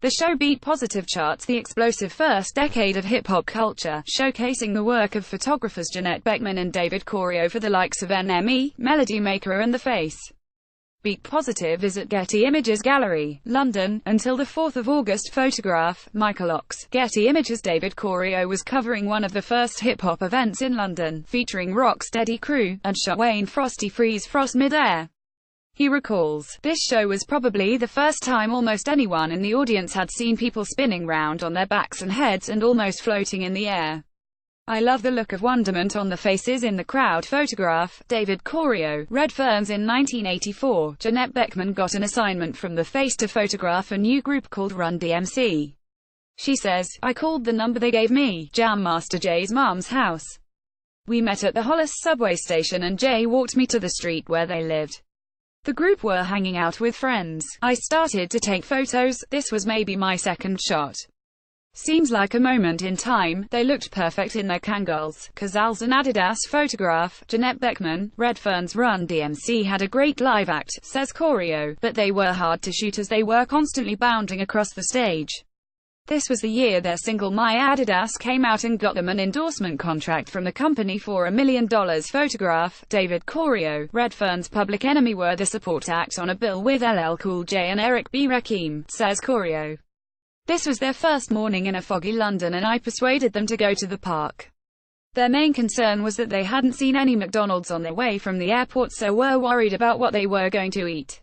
The show beat Positive charts the explosive first decade of hip-hop culture, showcasing the work of photographers Jeanette Beckman and David Corio for the likes of NME, Melody Maker and The Face. Beat Positive is at Getty Images Gallery, London, until the 4th of August. Photograph, Michael Ox. Getty Images. David Corio was covering one of the first hip-hop events in London, featuring Rocksteady crew, and shot Wayne Frosty freeze Frost mid-air. He recalls, "This show was probably the first time almost anyone in the audience had seen people spinning round on their backs and heads and almost floating in the air. I love the look of wonderment on the faces in the crowd." Photograph, David Corio. Redfern's. In 1984, Jeanette Beckman got an assignment from The Face to photograph a new group called Run DMC. She says, "I called the number they gave me, Jam Master Jay's mom's house. We met at the Hollis subway station and Jay walked me to the street where they lived. The group were hanging out with friends. I started to take photos. This was maybe my second shot. Seems like a moment in time. They looked perfect in their Kangols, Cazals and Adidas." Photograph, Jeanette Beckman. Redfern's Run DMC had a great live act, says Corio, but they were hard to shoot as they were constantly bounding across the stage. This was the year their single My Adidas came out and got them an endorsement contract from the company for $1 million. Photograph, David Corio. Redfern's Public Enemy were the support act on a bill with LL Cool J and Eric B. Rakim, says Corio. "This was their first morning in a foggy London and I persuaded them to go to the park. Their main concern was that they hadn't seen any McDonald's on their way from the airport, so were worried about what they were going to eat.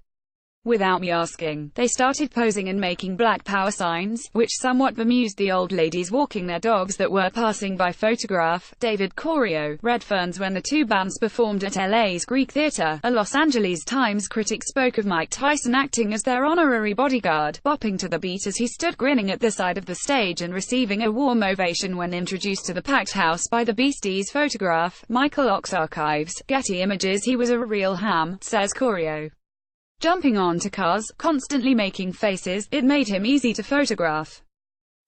Without me asking, they started posing and making Black Power signs, which somewhat bemused the old ladies walking their dogs that were passing by." Photograph, David Corio. Redfern's. When the two bands performed at LA's Greek Theatre, a Los Angeles Times critic spoke of Mike Tyson acting as their honorary bodyguard, bopping to the beat as he stood grinning at the side of the stage and receiving a warm ovation when introduced to the packed house by the Beasties. Photograph, Michael Ox. Archives, Getty Images. He was a real ham, says Corio. Jumping onto cars, constantly making faces, it made him easy to photograph.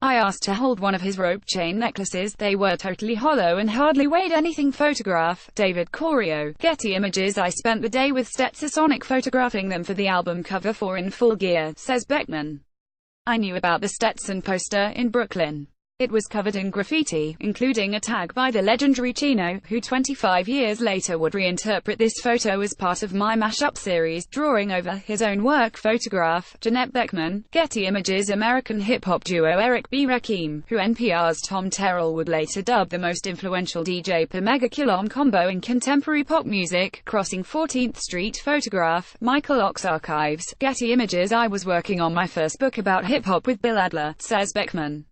I asked to hold one of his rope chain necklaces. They were totally hollow and hardly weighed anything. Photograph, David Corio. Getty Images. I spent the day with Stetsasonic photographing them for the album cover for In Full Gear, says Beckman. I knew about the Stetson poster in Brooklyn. It was covered in graffiti, including a tag by the legendary Chino, who 25 years later would reinterpret this photo as part of My Mashup series, drawing over his own work. Photograph, Jeanette Beckman. Getty Images. American hip-hop duo Eric B. Rakim, who NPR's Tom Terrell would later dub the most influential DJ per megaculon combo in contemporary pop music, crossing 14th Street. Photograph, Michael Ox. Archives, Getty Images. I was working on my first book about hip-hop with Bill Adler, says Beckman.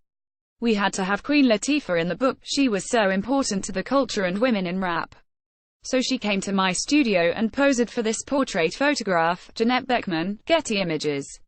We had to have Queen Latifah in the book, she was so important to the culture and women in rap. So she came to my studio and posed for this portrait. Photograph, Jeanette Beckman. Getty Images.